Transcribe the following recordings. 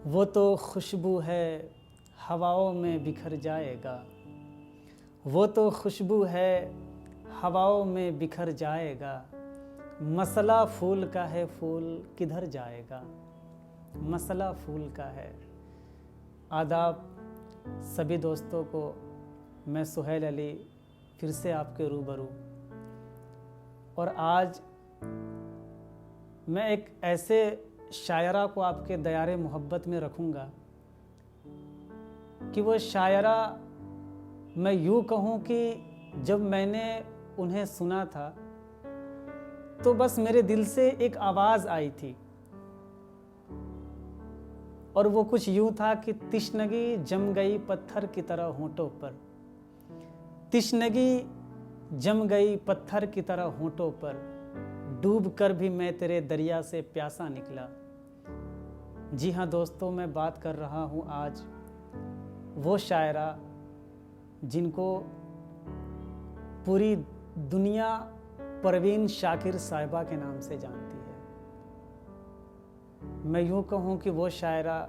वो तो खुशबू है हवाओं में बिखर जाएगा। वो तो खुशबू है हवाओं में बिखर जाएगा। मसला फूल का है, फूल किधर जाएगा। मसला फूल का है। आदाब सभी दोस्तों को, मैं सुहेल अली फिर से आपके रूबरू। और आज मैं एक ऐसे शायरा को आपके दयारे मोहब्बत में रखूँगा कि वो शायरा मैं यूँ कहूँ कि जब मैंने उन्हें सुना था तो बस मेरे दिल से एक आवाज़ आई थी और वो कुछ यूँ था कि तिश्नगी जम गई पत्थर की तरह होंठों पर। तिश्नगी जम गई पत्थर की तरह होंठों पर, डूब कर भी मैं तेरे दरिया से प्यासा निकला। जी हाँ दोस्तों, मैं बात कर रहा हूँ आज वो शायरा जिनको पूरी दुनिया परवीन शाकिर साहिबा के नाम से जानती है। मैं यूँ कहूँ कि वो शायरा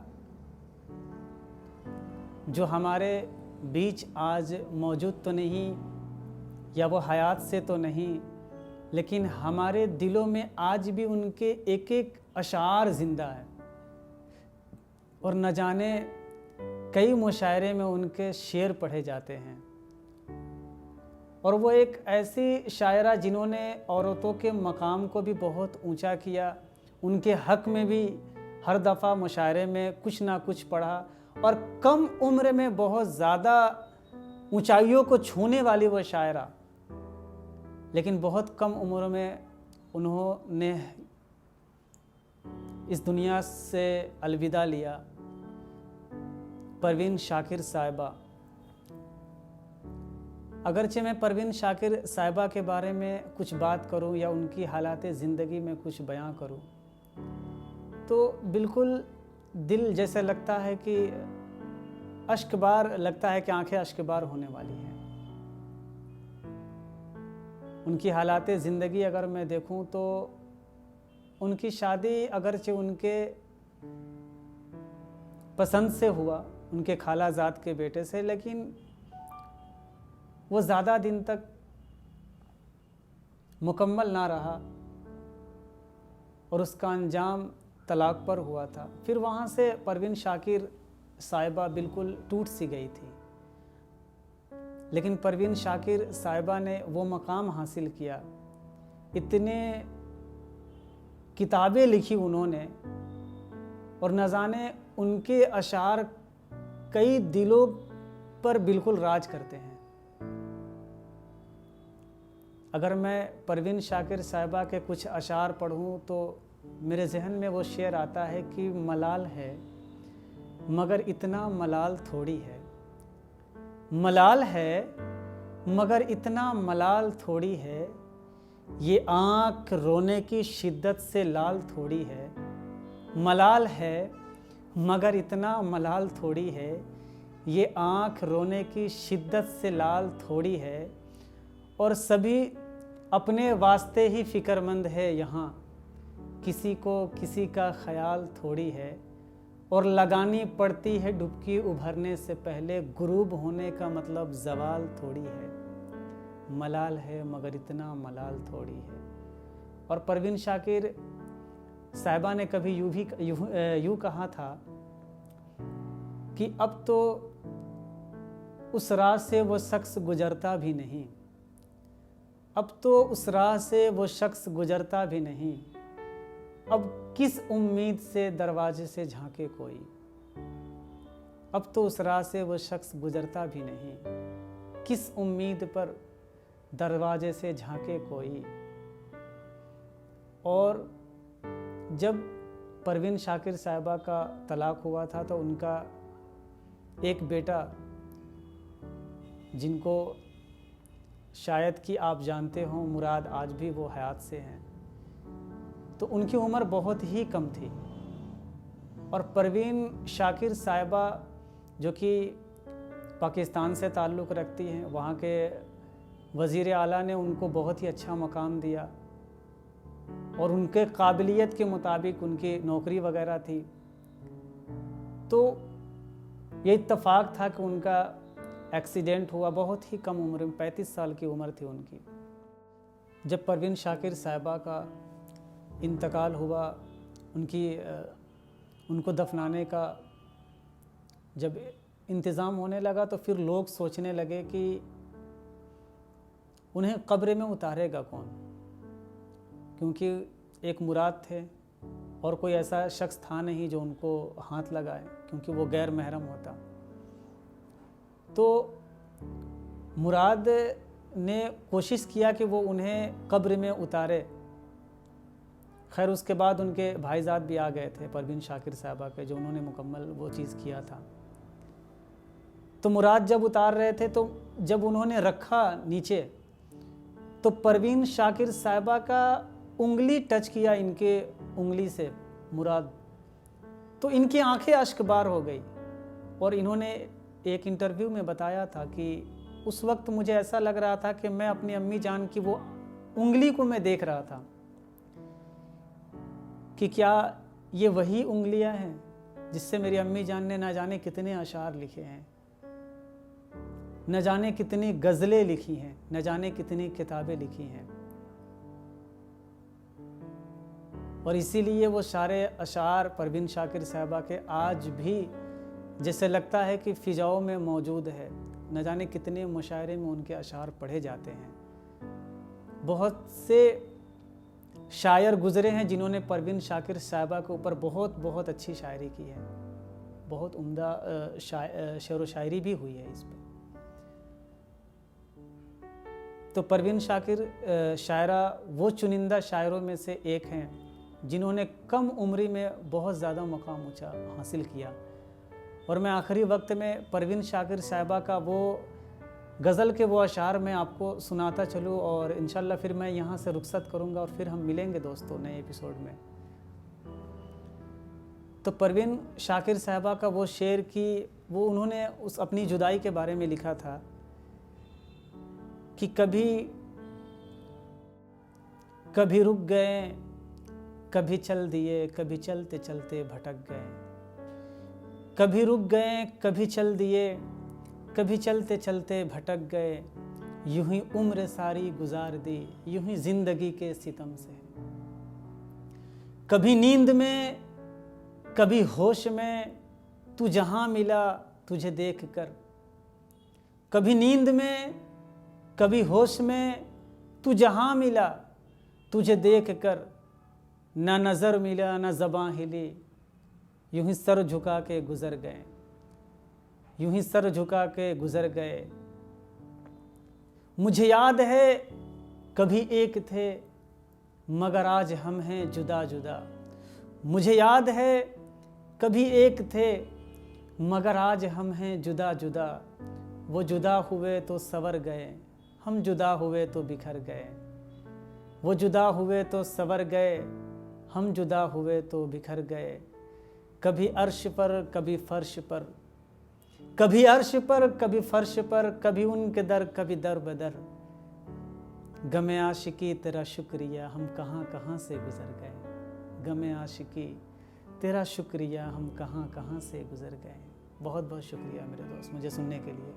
जो हमारे बीच आज मौजूद तो नहीं या वो हयात से तो नहीं, लेकिन हमारे दिलों में आज भी उनके एक एक अशार ज़िंदा है। और न जाने कई मुशायरे में उनके शेर पढ़े जाते हैं। और वो एक ऐसी शायरा जिन्होंने औरतों के मकाम को भी बहुत ऊंचा किया। उनके हक़ में भी हर दफ़ा मुशायरे में कुछ ना कुछ पढ़ा। और कम उम्र में बहुत ज़्यादा ऊंचाइयों को छूने वाली वो शायरा, लेकिन बहुत कम उम्र में उन्होंने इस दुनिया से अलविदा लिया। परवीन शाकिर साहिबा। अगरचे मैं परवीन शाकिर साहिबा के बारे में कुछ बात करूं या उनकी हालात ज़िंदगी में कुछ बयां करूं तो बिल्कुल दिल जैसे लगता है कि अश्कबार लगता है कि आंखें अश्कबार होने वाली हैं। उनकी हालात ज़िंदगी अगर मैं देखूं तो उनकी शादी अगरचे उनके पसंद से हुआ, उनके खालाजाद के बेटे से, लेकिन वो ज़्यादा दिन तक मुकम्मल ना रहा और उसका अंजाम तलाक पर हुआ था। फिर वहाँ से परवीन शाकिर साहिबा बिल्कुल टूट सी गई थी। लेकिन परवीन शाकिर साहिबा ने वो मकाम हासिल किया, इतने किताबें लिखी उन्होंने, और न जाने उनके अशार कई दिलों पर बिल्कुल राज करते हैं। अगर मैं परवीन शाकिर साहिबा के कुछ अशार पढ़ूं तो मेरे जहन में वो शेर आता है कि मलाल है मगर इतना मलाल थोड़ी है। मलाल है मगर इतना मलाल थोड़ी है, ये आँख रोने की शिद्दत से लाल थोड़ी है। मलाल है मगर इतना मलाल थोड़ी है, ये आँख रोने की शिद्दत से लाल थोड़ी है। और सभी अपने वास्ते ही फ़िक्रमंद है यहाँ, किसी को किसी का ख्याल थोड़ी है। और लगानी पड़ती है डुबकी उभरने से पहले, गुरूब होने का मतलब ज़वाल थोड़ी है। मलाल है मगर इतना मलाल थोड़ी है। और परवीन शाकिर साहिबा ने कभी यूँ कहा था कि अब तो उस राह से वो शख्स गुजरता भी नहीं, अब तो उस राह से वो शख्स गुजरता भी नहीं, अब किस उम्मीद से दरवाजे से झांके कोई। अब तो उस राह से वो शख्स गुजरता भी नहीं, किस उम्मीद पर दरवाजे से झांके कोई। और जब परवीन शाकिर साहिबा का तलाक हुआ था तो उनका एक बेटा, जिनको शायद कि आप जानते हो, मुराद, आज भी वो हयात से हैं, तो उनकी उम्र बहुत ही कम थी। और परवीन शाकिर साहिबा जो कि पाकिस्तान से ताल्लुक़ रखती हैं, वहाँ के वज़ीर आला ने उनको बहुत ही अच्छा मकाम दिया और उनके काबिलियत के मुताबिक उनकी नौकरी वगैरह थी। तो ये इत्तेफाक था कि उनका एक्सीडेंट हुआ बहुत ही कम उम्र में, 35 साल की उम्र थी उनकी। जब परवीन शाकिर साहिबा का इंतकाल हुआ, उनको दफनाने का जब इंतज़ाम होने लगा तो फिर लोग सोचने लगे कि उन्हें कब्र में उतारेगा कौन, क्योंकि एक मुराद थे और कोई ऐसा शख्स था नहीं जो उनको हाथ लगाए, क्योंकि वो गैर महरम होता। तो मुराद ने कोशिश किया कि वो उन्हें कब्र में उतारे। खैर उसके बाद उनके भाईजाद भी आ गए थे परवीन शाकिर साहिबा के, जो उन्होंने मुकम्मल वो चीज़ किया था। तो मुराद जब उतार रहे थे तो जब उन्होंने रखा नीचे तो परवीन शाकिर साहिबा का उंगली टच किया इनके उंगली से मुराद, तो इनकी आंखें अश्कबार हो गई। और इन्होंने एक इंटरव्यू में बताया था कि उस वक्त मुझे ऐसा लग रहा था कि मैं अपनी अम्मी जान की वो उंगली को मैं देख रहा था कि क्या ये वही उंगलियां हैं जिससे मेरी अम्मी जान ने न जाने कितने अशार लिखे हैं, न जाने कितनी गज़लें लिखी हैं, न जाने कितनी किताबें लिखी हैं। और इसीलिए वो सारे अशार परवीन शाकिर साहिबा के आज भी जैसे लगता है कि फ़िज़ाओं में मौजूद है। न जाने कितने मुशायरे में उनके अशार पढ़े जाते हैं। बहुत से शायर गुज़रे हैं जिन्होंने परवीन शाकिर साहिबा के ऊपर बहुत बहुत अच्छी शायरी की है, बहुत उम्दा शेर व शायरी भी हुई है इस पर। तो परवीन शाकिर शायरा वो चुनिंदा शायरों में से एक हैं जिन्होंने कम उम्री में बहुत ज़्यादा मकाम ऊंचा हासिल किया। और मैं आखिरी वक्त में परवीन शाकिर साहिबा का वो गज़ल के वो अशार मैं आपको सुनाता चलूँ, और इंशाल्लाह फिर मैं यहाँ से रुखसत करूँगा और फिर हम मिलेंगे दोस्तों नए एपिसोड में। तो परवीन शाकिर साहिबा का वो शेर की वो उन्होंने उस अपनी जुदाई के बारे में लिखा था कि कभी रुक गए, कभी चल दिए, कभी चलते चलते भटक गए। कभी रुक गए, कभी चल दिए, कभी चलते चलते भटक गए। यूं ही उम्र सारी गुजार दी, यूं ही जिंदगी के सितम से। कभी नींद में, कभी होश में, तू जहां मिला तुझे देख कर। कभी नींद में, कभी होश में, तू जहां मिला तुझे देख कर। ना नज़र मिला, ना ज़बां हिली, यूं ही सर झुका के गुजर गए, यूं ही सर झुका के गुजर गए। मुझे याद है कभी एक थे, मगर आज हम हैं जुदा जुदा। मुझे याद है कभी एक थे, मगर आज हम हैं जुदा जुदा। वो जुदा हुए तो संवर गए, हम जुदा हुए तो बिखर गए। वो जुदा हुए तो संवर गए, हम जुदा हुए तो बिखर गए। कभी अर्श पर, कभी फर्श पर, कभी अर्श पर, कभी फर्श पर, कभी उनके दर, कभी दर बदर। गमे आशिकी तेरा शुक्रिया, हम कहाँ कहाँ से गुजर गए। गमे आशिकी तेरा शुक्रिया, हम कहाँ कहाँ से गुजर गए। बहुत बहुत शुक्रिया मेरे दोस्त मुझे सुनने के लिए।